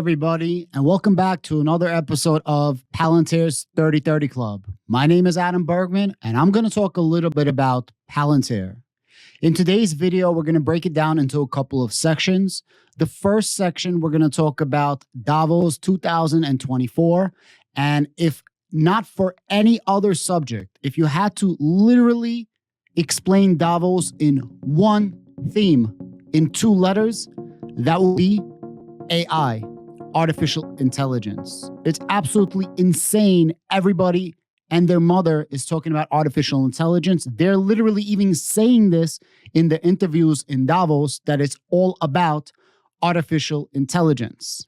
everybody, and welcome back to another episode of Palantir's 30/30 Club. My name is Adam Bergman, and I'm going to talk a little bit about Palantir. In today's video, we're going to break it down into a couple of sections. The first section, we're going to talk about Davos 2024, and if not for any other subject, if you had to literally explain Davos in one theme, in 2 letters, that would be AI, artificial intelligence. It's absolutely insane. Everybody and their mother is talking about artificial intelligence. They're literally even saying this in the interviews in Davos, that it's all about artificial intelligence.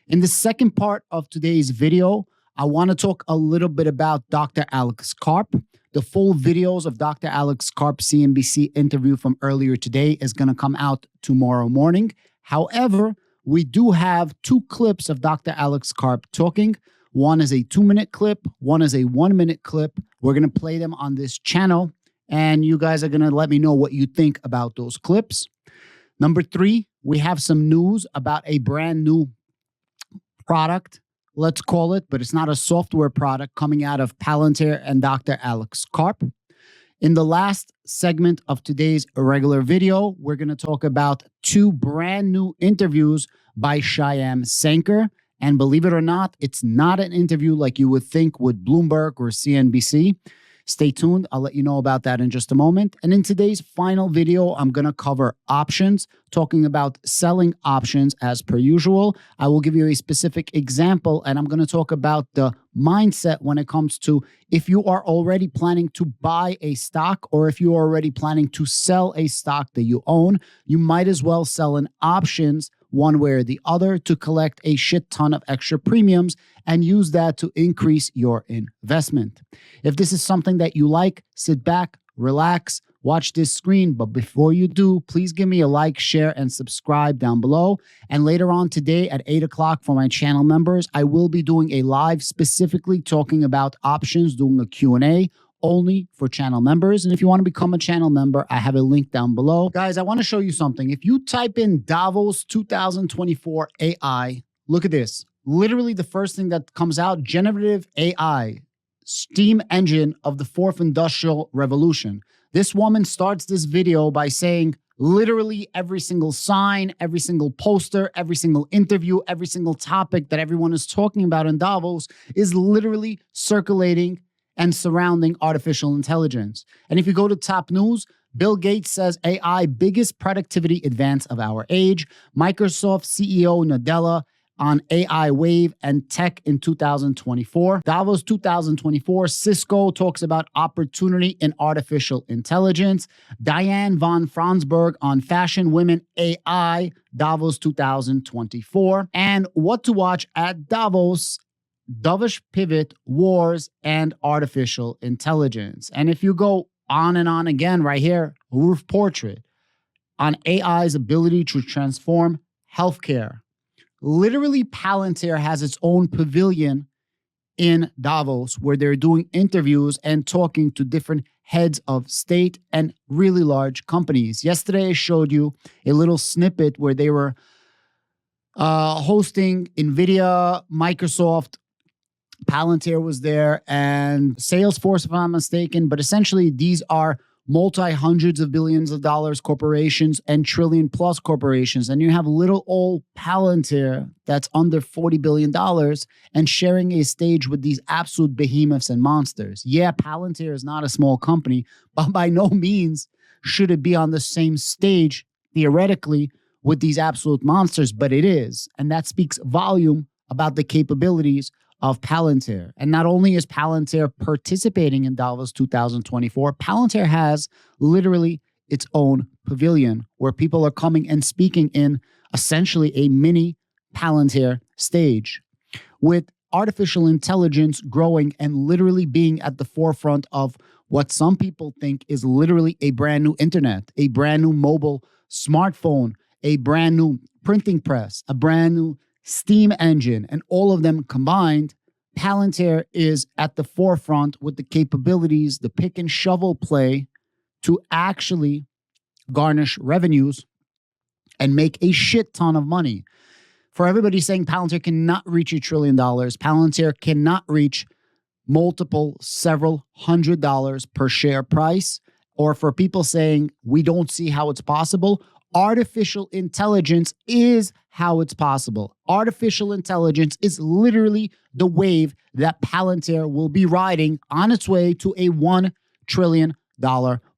In the second part of today's video, I want to talk a little bit about Dr. Alex Karp. The full videos of Dr. Alex Karp's CNBC interview from earlier today is going to come out tomorrow morning. However, we do have 2 clips of Dr. Alex Karp talking. One is a 2-minute clip. One is a 1-minute clip. We're going to play them on this channel, and you guys are going to let me know what you think about those clips. Number 3, we have some news about a brand new product, let's call it, but it's not a software product, coming out of Palantir and Dr. Alex Karp. In the last segment of today's irregular video, we're going to talk about 2 brand new interviews by Shyam Sankar. And believe it or not, it's not an interview like you would think with Bloomberg or CNBC. Stay tuned. I'll let you know about that in just a moment. And in today's final video, I'm going to cover options, talking about selling options as per usual. I will give you a specific example, and I'm going to talk about the mindset when it comes to if you are already planning to buy a stock or if you are already planning to sell a stock that you own, you might as well sell in options one way or the other to collect a shit ton of extra premiums and use that to increase your investment. If this is something that you like, sit back, relax, watch this screen. But before you do, please give me a like, share, and subscribe down below. And later on today at 8 o'clock for my channel members, I will be doing a live specifically talking about options, doing a Q&A only for channel members. And if you want to become a channel member, I have a link down below. Guys, I want to show you something. If you type in Davos 2024 AI, look at this. Literally the first thing that comes out, generative AI, steam engine of the 4th industrial revolution. This woman starts this video by saying literally every single sign, every single poster, every single interview, every single topic that everyone is talking about in Davos is literally circulating and surrounding artificial intelligence. And if you go to top news, Bill Gates says AI biggest productivity advance of our age. Microsoft CEO Nadella on AI wave and tech in 2024. Davos 2024, Cisco talks about opportunity in artificial intelligence. Diane von Fransberg on fashion women AI, Davos 2024. And what to watch at Davos, dovish pivot, wars, and artificial intelligence. And if you go on and on again right here, roof portrait on AI's ability to transform healthcare. Literally, Palantir has its own pavilion in Davos where they're doing interviews and talking to different heads of state and really large companies. Yesterday, I showed you a little snippet where they were hosting NVIDIA, Microsoft, Palantir was there, and Salesforce, if I'm not mistaken. But essentially, these are multi-hundreds of billions of dollars corporations and trillion-plus corporations. And you have little old Palantir that's under $40 billion and sharing a stage with these absolute behemoths and monsters. Yeah, Palantir is not a small company, but by no means should it be on the same stage, theoretically, with these absolute monsters, but it is. And that speaks volume about the capabilities of Palantir. And not only is Palantir participating in Davos 2024, Palantir has literally its own pavilion where people are coming and speaking in essentially a mini Palantir stage. With artificial intelligence growing and literally being at the forefront of what some people think is literally a brand new internet, a brand new mobile smartphone, a brand new printing press, a brand new steam engine, and all of them combined, Palantir is at the forefront with the capabilities, the pick and shovel play to actually garnish revenues and make a shit ton of money. For everybody saying Palantir cannot reach $1 trillion, Palantir cannot reach multiple several $100s per share price, or for people saying we don't see how it's possible, artificial intelligence is how it's possible. Artificial intelligence is literally the wave that Palantir will be riding on its way to a $1 trillion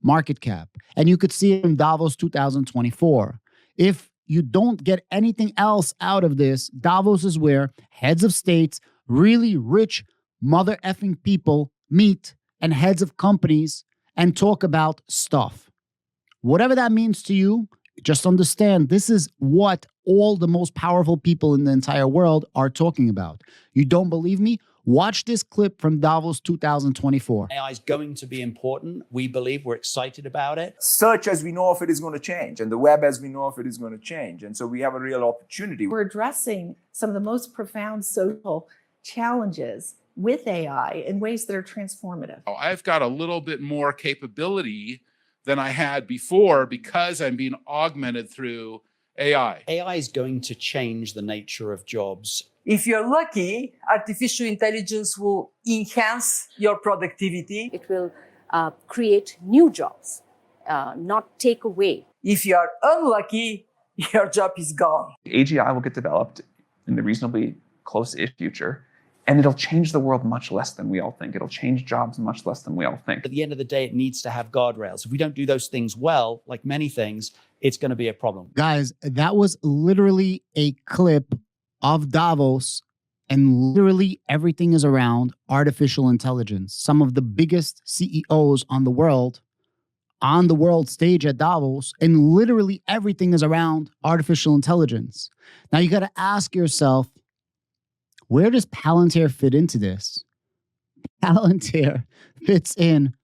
market cap. And you could see it in Davos 2024. If you don't get anything else out of this, Davos is where heads of states, really rich mother effing people meet, and heads of companies, and talk about stuff. Whatever that means to you, just understand this is what all the most powerful people in the entire world are talking about. You don't believe me? Watch this clip from Davos 2024. AI is going to be important. We believe, we're excited about it. Search as we know of it is going to change, and the web as we know of it is going to change. And so we have a real opportunity. We're addressing some of the most profound social challenges with AI in ways that are transformative. I've got a little bit more capability than I had before because I'm being augmented through AI. AI is going to change the nature of jobs. If you're lucky, artificial intelligence will enhance your productivity. It will create new jobs, not take away. If you are unlucky, your job is gone. AGI will get developed in the reasonably close-ish future, and it'll change the world much less than we all think. It'll change jobs much less than we all think. At the end of the day, it needs to have guardrails. If we don't do those things well, like many things, it's going to be a problem. Guys, that was literally a clip of Davos, and literally everything is around artificial intelligence. Some of the biggest CEOs on the world stage at Davos, and literally everything is around artificial intelligence. Now you got to ask yourself, where does Palantir fit into this? Palantir fits in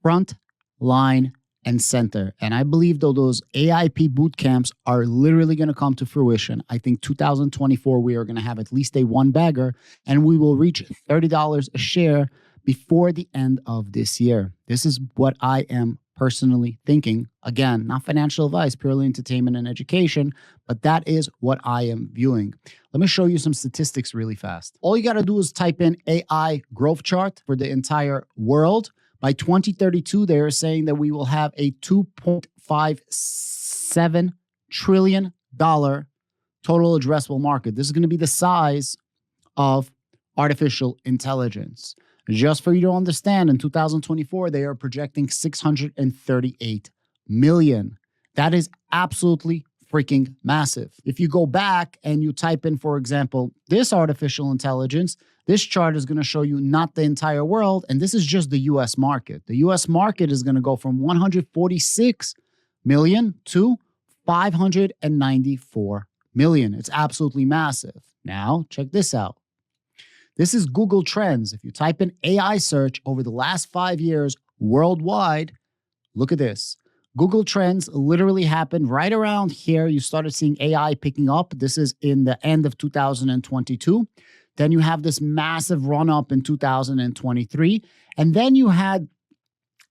front, line, and center. And I believe though those AIP boot camps are literally going to come to fruition. I think 2024, we are going to have at least a one bagger, and we will reach $30 a share before the end of this year. This is what I am personally thinking. Again, not financial advice, purely entertainment and education, but that is what I am viewing. Let me show you some statistics really fast. All you got to do is type in AI growth chart for the entire world. By 2032, they are saying that we will have a $2.57 trillion total addressable market. This is going to be the size of artificial intelligence. Just for you to understand, in 2024, they are projecting 638 million. That is absolutely freaking massive. If you go back and you type in, for example, this artificial intelligence, this chart is going to show you not the entire world, and this is just the US market. The US market is going to go from 146 million to 594 million. It's absolutely massive. Now, check this out. This is Google Trends. If you type in AI search over the last 5 years worldwide, look at this. Google Trends literally happened right around here. You started seeing AI picking up. This is in the end of 2022. Then you have this massive run up in 2023. And then you had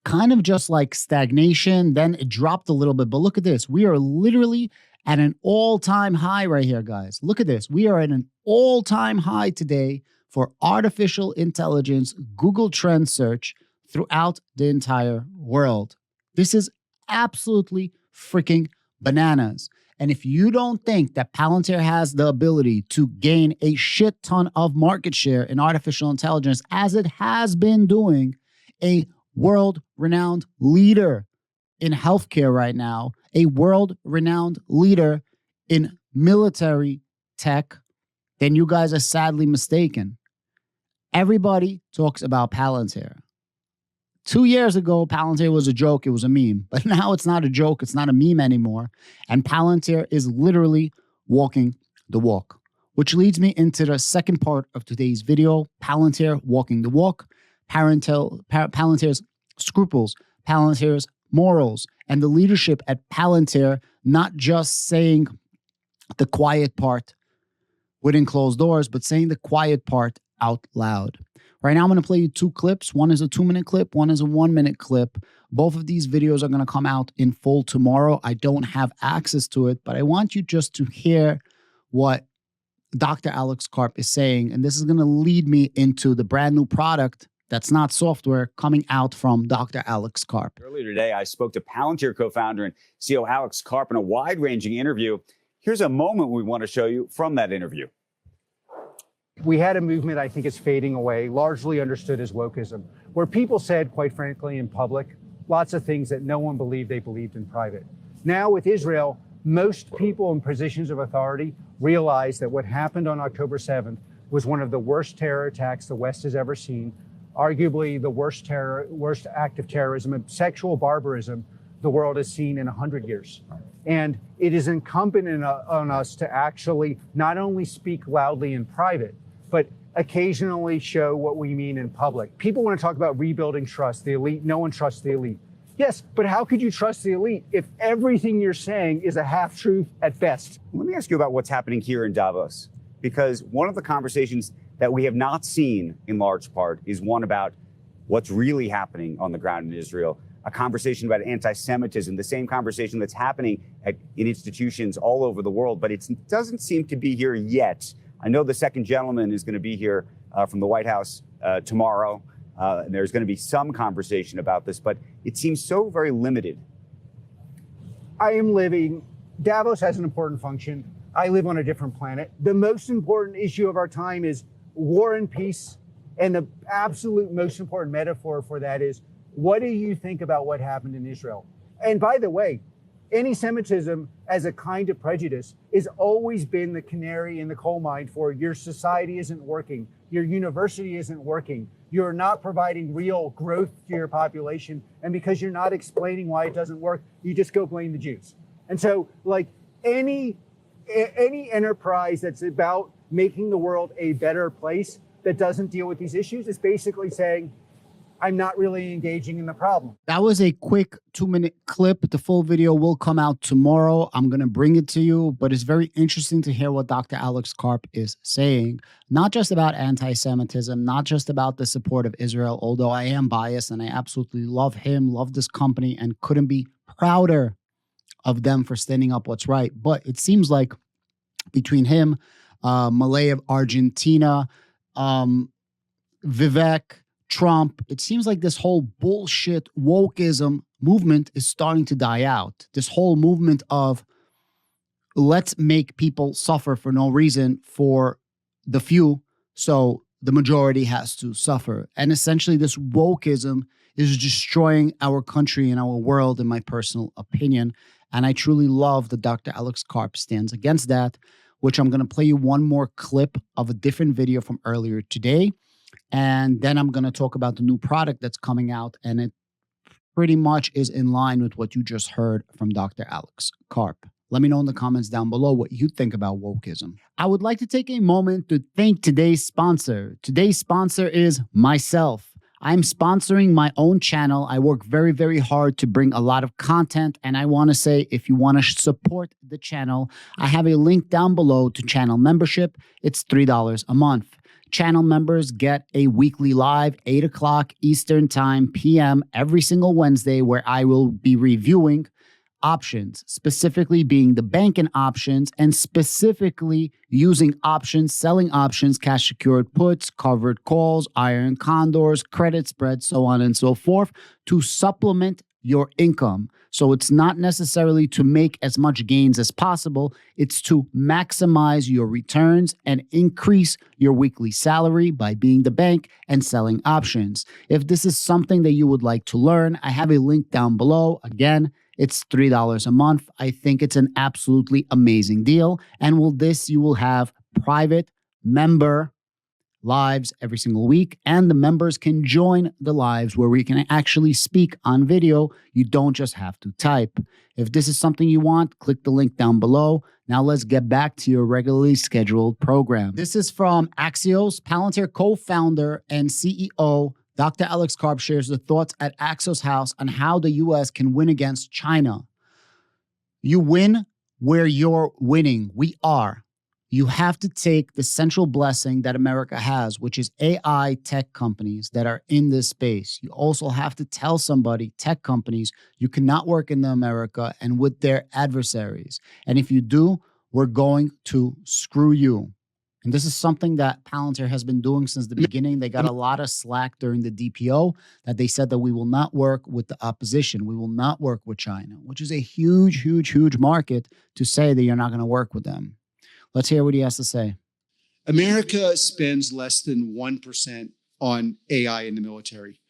kind of just like stagnation. Then it dropped a little bit. But look at this. We are literally at an all-time high right here, guys. Look at this. We are at an all-time high today for artificial intelligence Google Trend search throughout the entire world. This is absolutely freaking bananas. And if you don't think that Palantir has the ability to gain a shit ton of market share in artificial intelligence, as it has been doing, a world-renowned leader in healthcare right now, a world-renowned leader in military tech, then you guys are sadly mistaken. Everybody talks about Palantir. 2 years ago, Palantir was a joke. It was a meme. But now it's not a joke. It's not a meme anymore. And Palantir is literally walking the walk. Which leads me into the second part of today's video, Palantir walking the walk, Palantir's scruples, Palantir's morals, and the leadership at Palantir not just saying the quiet part within closed doors, but saying the quiet part out loud. Right now, I'm going to play you two clips. One is a 2-minute clip. One is a 1-minute clip. Both of these videos are going to come out in full tomorrow. I don't have access to it, but I want you just to hear what Dr. Alex Karp is saying, and this is going to lead me into the brand new product that's not software coming out from Dr. Alex Karp. Earlier today, I spoke to Palantir co-founder and CEO Alex Karp in a wide-ranging interview. Here's a moment we want to show you from that interview. We had a movement I think is fading away, largely understood as wokeism, where people said, quite frankly, in public, lots of things that no one believed they believed in private. Now with Israel, most people in positions of authority realize that what happened on October 7th was one of the worst terror attacks the West has ever seen, arguably the worst act of terrorism and sexual barbarism the world has seen in 100 years. And it is incumbent on us to actually not only speak loudly in private, but occasionally show what we mean in public. People want to talk about rebuilding trust, the elite. No one trusts the elite. Yes, but how could you trust the elite if everything you're saying is a half-truth at best? Let me ask you about what's happening here in Davos, because one of the conversations that we have not seen in large part is one about what's really happening on the ground in Israel, a conversation about anti-Semitism, the same conversation that's happening in institutions all over the world, but it doesn't seem to be here yet. I know the second gentleman is going to be here from the White House tomorrow. And there's going to be some conversation about this, but it seems so very limited. Davos has an important function. I live on a different planet. The most important issue of our time is war and peace. And the absolute most important metaphor for that is, what do you think about what happened in Israel? And by the way, anti-Semitism as a kind of prejudice has always been the canary in the coal mine for your society isn't working, your university isn't working, you're not providing real growth to your population, and because you're not explaining why it doesn't work, you just go blame the Jews. And so, like, any enterprise that's about making the world a better place that doesn't deal with these issues is basically saying, I'm not really engaging in the problem. That was a quick 2-minute clip. The full video will come out tomorrow. I'm going to bring it to you, but it's very interesting to hear what Dr. Alex Karp is saying, not just about anti-Semitism, not just about the support of Israel, although I am biased and I absolutely love him, love this company, and couldn't be prouder of them for standing up what's right. But it seems like between him, Malay of Argentina, Vivek, Trump, it seems like this whole bullshit wokeism movement is starting to die out. This whole movement of let's make people suffer for no reason for the few, so the majority has to suffer. And essentially this wokeism is destroying our country and our world, in my personal opinion. And I truly love that Dr. Alex Karp stands against that, which I'm going to play you one more clip of a different video from earlier today. And then I'm going to talk about the new product that's coming out, and it pretty much is in line with what you just heard from Dr. Alex Karp. Let me know in the comments down below what you think about wokeism. I would like to take a moment to thank today's sponsor. Today's sponsor is myself. I'm sponsoring my own channel. I work very, very hard to bring a lot of content, and I want to say, if you want to support the channel, I have a link down below to channel membership. It's $3 a month. Channel members get a weekly live 8 o'clock Eastern Time PM every single Wednesday, where I will be reviewing options, specifically being the banking options, and specifically using options, selling options, cash secured puts, covered calls, iron condors, credit spreads, so on and so forth, to supplement your income. So it's not necessarily to make as much gains as possible. It's to maximize your returns and increase your weekly salary by being the bank and selling options. If this is something that you would like to learn, I have a link down below. Again, it's $3 a month. I think it's an absolutely amazing deal. And with this, you will have private member lives every single week, and the members can join the lives where we can actually speak on video. You don't just have to type. If this is something you want, click the link down below. Now let's get back to your regularly scheduled program. This is from Axios. Palantir co-founder and CEO Dr. Alex Karp shares the thoughts at Axios House on how the U.S. can win against China. You win where you're winning. We are. You have to take the central blessing that America has, which is AI tech companies that are in this space. You also have to tell somebody, tech companies, you cannot work in America and with their adversaries. And if you do, we're going to screw you. And this is something that Palantir has been doing since the beginning. They got a lot of slack during the DPO that they said that we will not work with the opposition. We will not work with China, which is a huge, huge, huge market to say that you're not going to work with them. Let's hear what he has to say. America spends less than 1% on AI in the military.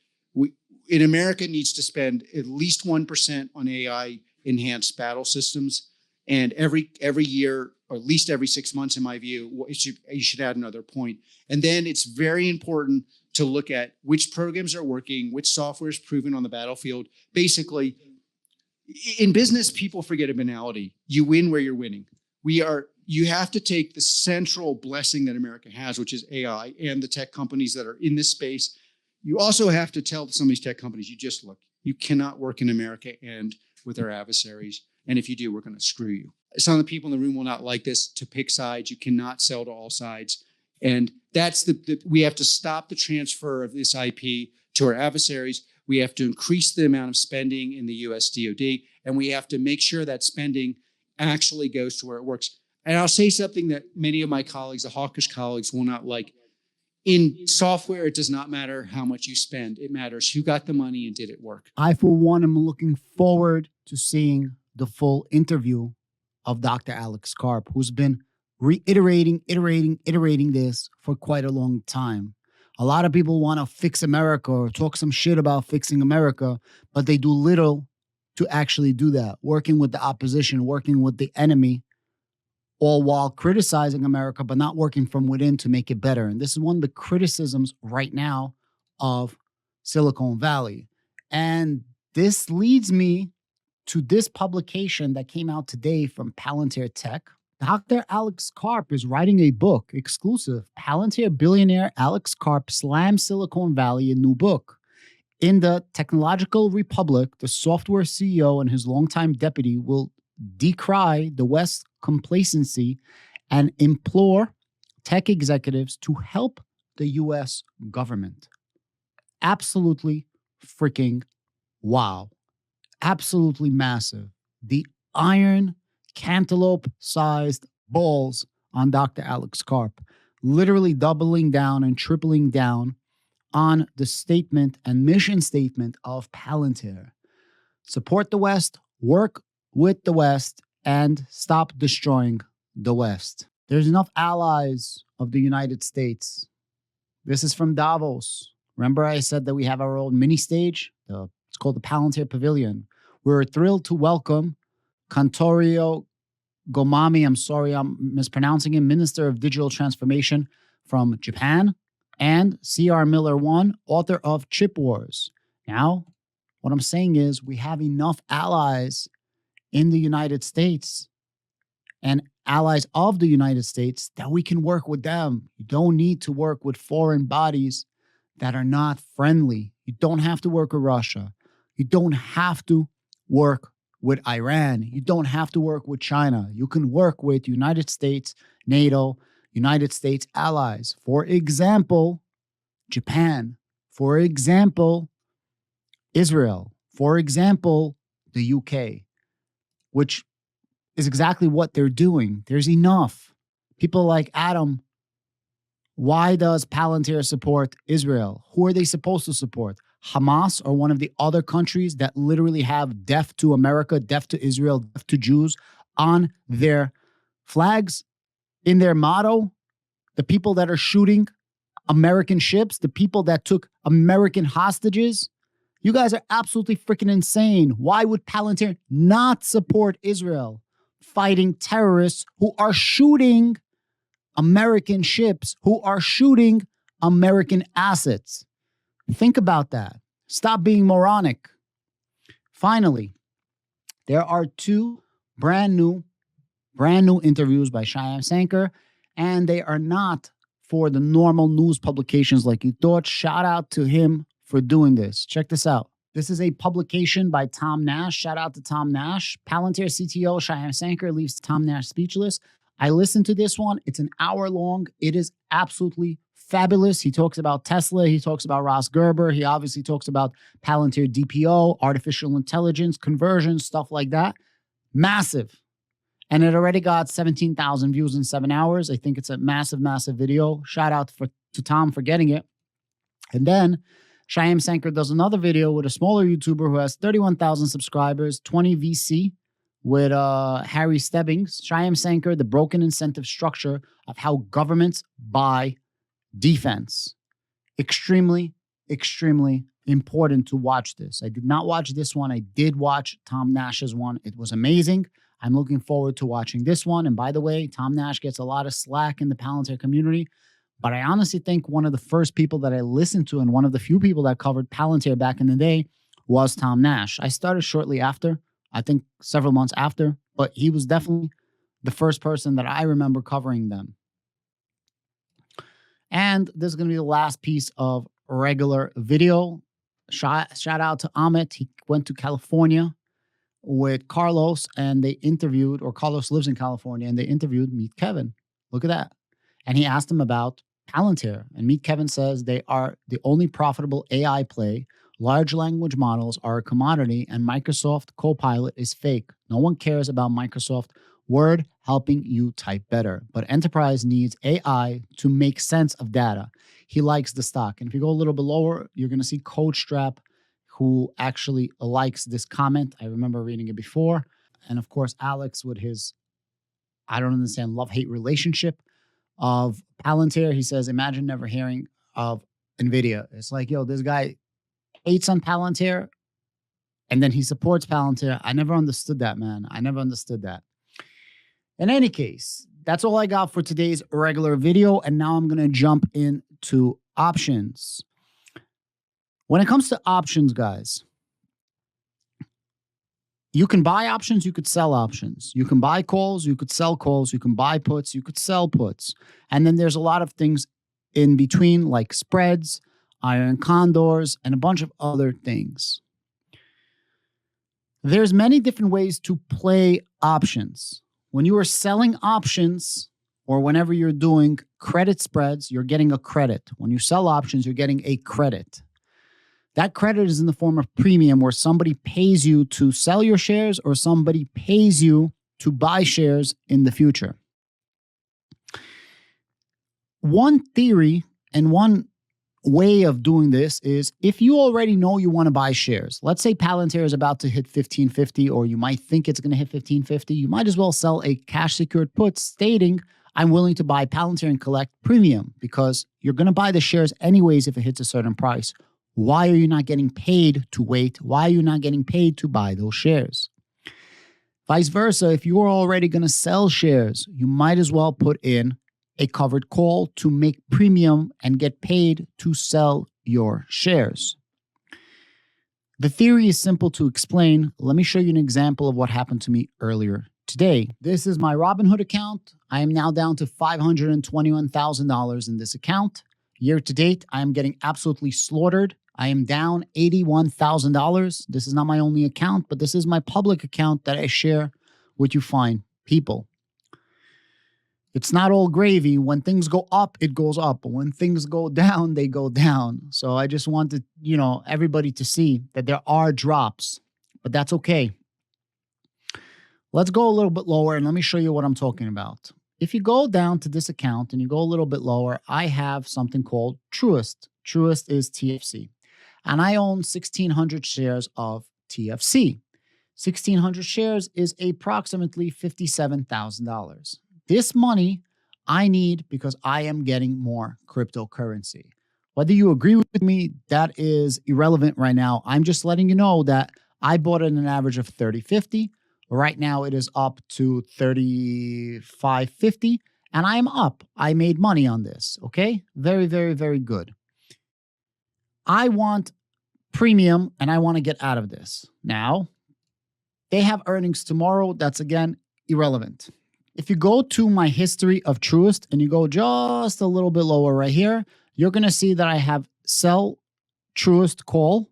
In America needs to spend at least 1% on AI enhanced battle systems. And every year, or at least every 6 months, in my view, you should add another point. And then it's very important to look at which programs are working, which software is proven on the battlefield. Basically, in business, people forget a banality. You win where you're winning. You have to take the central blessing that America has, which is AI, and the tech companies that are in this space. You also have to tell some of these tech companies, you cannot work in America and with our adversaries. And if you do, we're going to screw you. Some of the people in the room will not like this, to pick sides. You cannot sell to all sides. And that's we have to stop the transfer of this IP to our adversaries. We have to increase the amount of spending in the US DoD, and we have to make sure that spending actually goes to where it works. And I'll say something that many of my colleagues, the hawkish colleagues, will not like. In software, it does not matter how much you spend. It matters who got the money and did it work. I, for one, am looking forward to seeing the full interview of Dr. Alex Karp, who's been iterating this for quite a long time. A lot of people want to fix America or talk some shit about fixing America, but they do little to actually do that, working with the opposition, working with the enemy, all while criticizing America, but not working from within to make it better. And this is one of the criticisms right now of Silicon Valley. And this leads me to this publication that came out today from Palantir Tech. Dr. Alex Karp is writing a book, exclusive. Palantir billionaire Alex Karp slams Silicon Valley, a new book. In the Technological Republic, the software CEO and his longtime deputy will decry the West's complacency and implore tech executives to help the U.S. government. Absolutely freaking wow. Absolutely massive. The iron cantaloupe-sized balls on Dr. Alex Karp, literally doubling down and tripling down on the statement and mission statement of Palantir. Support the West, work with the West, and stop destroying the West. There's enough allies of the United States. This is from Davos. Remember I said that we have our own mini stage? It's called the Palantir Pavilion. We're thrilled to welcome Kantorio Gomami, I'm sorry I'm mispronouncing him, Minister of Digital Transformation from Japan, and C.R. Miller 1, author of Chip Wars. Now, what I'm saying is we have enough allies in the United States and allies of the United States that we can work with them. You don't need to work with foreign bodies that are not friendly. You don't have to work with Russia. You don't have to work with Iran. You don't have to work with China. You can work with United States, NATO, United States allies. For example, Japan. For example, Israel. For example, the UK, which is exactly what they're doing. There's enough. People like Adam, why does Palantir support Israel? Who are they supposed to support? Hamas or one of the other countries that literally have death to America, death to Israel, death to Jews on their flags, in their motto? The people that are shooting American ships, the people that took American hostages? You guys are absolutely freaking insane. Why would Palantir not support Israel fighting terrorists who are shooting American ships, who are shooting American assets? Think about that. Stop being moronic. Finally, there are two brand new interviews by Shyam Sankar, and they are not for the normal news publications like you thought. Shout out to him for doing this. Check this out. This is a publication by Tom Nash. Shout out to Tom Nash. Palantir CTO Shyam Sankar leaves Tom Nash speechless. I listened to this one. It's an hour long. It is absolutely fabulous. He talks about Tesla. He talks about Ross Gerber. He obviously talks about Palantir DPO, artificial intelligence, conversion, stuff like that. Massive. And it already got 17,000 views in 7 hours. I think it's a massive, massive video. Shout out to Tom for getting it. And then Shyam Sankar does another video with a smaller YouTuber who has 31,000 subscribers, 20 VC with Harry Stebbings. Shyam Sankar, the broken incentive structure of how governments buy defense. Extremely, extremely important to watch this. I did not watch this one. I did watch Tom Nash's one. It was amazing. I'm looking forward to watching this one. And by the way, Tom Nash gets a lot of slack in the Palantir community. But I honestly think one of the first people that I listened to and one of the few people that covered Palantir back in the day was Tom Nash. I started shortly after, I think several months after, but he was definitely the first person that I remember covering them. And this is going to be the last piece of regular video. Shout out to Amit. He went to California with Carlos and they interviewed, or Carlos lives in California, and they interviewed Meet Kevin. Look at that. And he asked him about Palantir. And Meet Kevin says they are the only profitable AI play. Large language models are a commodity and Microsoft Copilot is fake. No one cares about Microsoft Word helping you type better. But enterprise needs AI to make sense of data. He likes the stock. And if you go a little bit lower, you're going to see CodeStrap, who actually likes this comment. I remember reading it before. And of course, Alex with his, I don't understand, love-hate relationship of Palantir. He says, imagine never hearing of NVIDIA. It's like, yo, this guy hates on Palantir and then he supports Palantir. I never understood that, man. I never understood that. In any case, that's all I got for today's regular video. And now I'm going to jump into options. When it comes to options, guys, you can buy options, you could sell options. You can buy calls, you could sell calls, you can buy puts, you could sell puts. And then there's a lot of things in between, like spreads, iron condors, and a bunch of other things. There's many different ways to play options. When you are selling options, or whenever you're doing credit spreads, you're getting a credit. When you sell options, you're getting a credit. That credit is in the form of premium, where somebody pays you to sell your shares or somebody pays you to buy shares in the future. One theory and one way of doing this is if you already know you want to buy shares. Let's say Palantir is about to hit 1550, or you might think it's going to hit 1550. You might as well sell a cash secured put stating, I'm willing to buy Palantir and collect premium, because you're going to buy the shares anyways if it hits a certain price. Why are you not getting paid to wait? Why are you not getting paid to buy those shares? Vice versa, if you're already going to sell shares, you might as well put in a covered call to make premium and get paid to sell your shares. The theory is simple to explain. Let me show you an example of what happened to me earlier today. This is my Robinhood account. I am now down to $521,000 in this account. Year to date, I am getting absolutely slaughtered. I am down $81,000. This is not my only account, but this is my public account that I share with you fine people. It's not all gravy. When things go up, it goes up. But when things go down, they go down. So I just wanted, everybody to see that there are drops, but that's okay. Let's go a little bit lower and let me show you what I'm talking about. If you go down to this account and you go a little bit lower, I have something called Truist. Truist is TFC. And I own 1,600 shares of TFC. 1,600 shares is approximately $57,000. This money I need because I am getting more cryptocurrency. Whether you agree with me, that is irrelevant right now. I'm just letting you know that I bought it at an average of 30.50. Right now it is up to 35.50 and I am up. I made money on this. Okay. Very, very, very good. I want premium and I want to get out of this. Now, they have earnings tomorrow. That's again irrelevant. If you go to my history of Truist and you go just a little bit lower right here, you're going to see that I have sell Truist call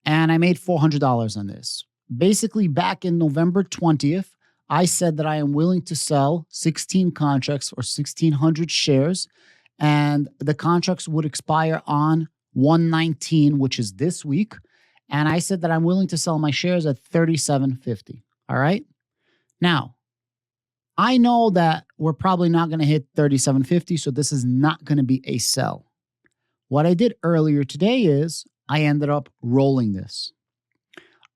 and I made $400 on this. Basically, back in November 20th, I said that I am willing to sell 16 contracts or 1,600 shares, and the contracts would expire on 1/19, which is this week. And I said that I'm willing to sell my shares at $37.50. All right. Now, I know that we're probably not going to hit 37.50, so this is not going to be a sell. What I did earlier today is I ended up rolling this.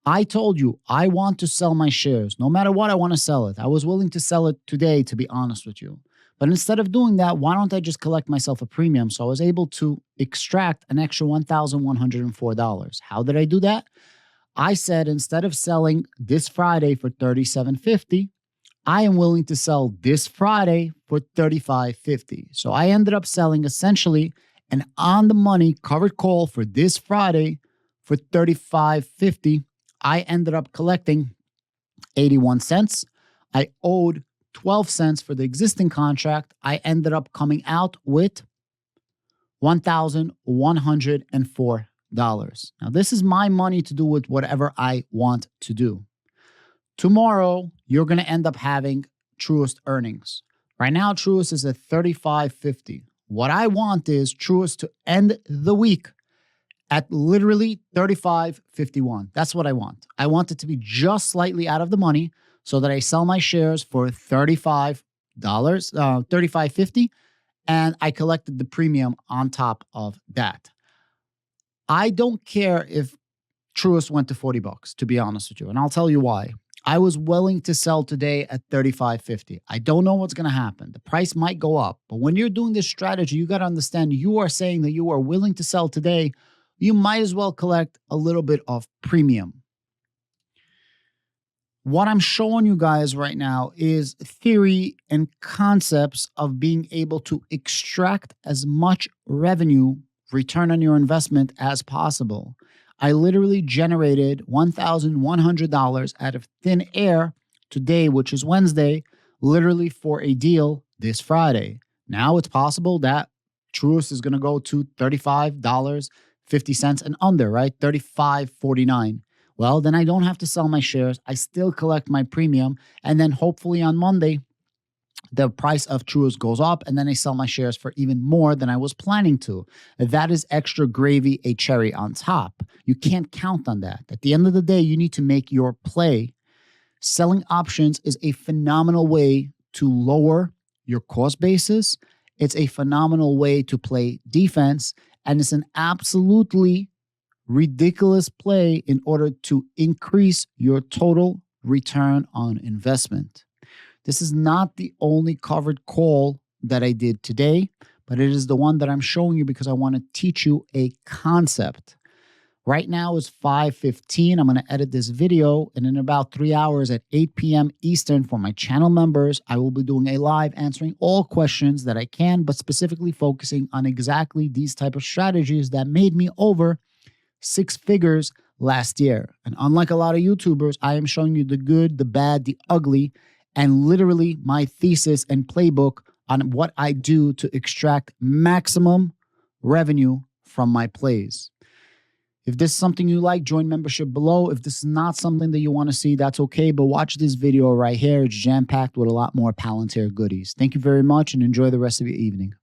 I told you I want to sell my shares. No matter what, I want to sell it. I was willing to sell it today, to be honest with you. But instead of doing that, why don't I just collect myself a premium? So I was able to extract an extra $1,104. How did I do that? I said, instead of selling this Friday for $37.50, I am willing to sell this Friday for $35.50. So I ended up selling essentially an on-the-money covered call for this Friday for $35.50. I ended up collecting 81 cents. I owed 12 cents for the existing contract. I ended up coming out with $1,104. Now, this is my money to do with whatever I want to do. Tomorrow, you're going to end up having Truist earnings. Right now, Truist is at $35.50. What I want is Truist to end the week at literally $35.51. That's what I want. I want it to be just slightly out of the money so that I sell my shares for $35.50, and I collected the premium on top of that. I don't care if Truist went to $40, to be honest with you, and I'll tell you why. I was willing to sell today at $35.50. I don't know what's going to happen. The price might go up, but when you're doing this strategy, you got to understand you are saying that you are willing to sell today. You might as well collect a little bit of premium. What I'm showing you guys right now is theory and concepts of being able to extract as much revenue, return on your investment as possible. I literally generated $1,100 out of thin air today, which is Wednesday, literally for a deal this Friday. Now it's possible that Truist is going to go to $35.50 and under, right? $35.49. Well, then I don't have to sell my shares. I still collect my premium. And then hopefully on Monday, the price of Truist goes up, and then I sell my shares for even more than I was planning to. That is extra gravy, a cherry on top. You can't count on that. At the end of the day, you need to make your play. Selling options is a phenomenal way to lower your cost basis. It's a phenomenal way to play defense, and it's an absolutely ridiculous play in order to increase your total return on investment. This is not the only covered call that I did today, but it is the one that I'm showing you because I want to teach you a concept. Right now it's 5:15. I'm going to edit this video, and in about 3 hours at 8 p.m. Eastern for my channel members, I will be doing a live answering all questions that I can, but specifically focusing on exactly these type of strategies that made me over 6 figures last year. And unlike a lot of YouTubers, I am showing you the good, the bad, the ugly, and literally my thesis and playbook on what I do to extract maximum revenue from my plays. If this is something you like, join membership below. If this is not something that you want to see, that's okay. But watch this video right here. It's jam-packed with a lot more Palantir goodies. Thank you very much and enjoy the rest of your evening.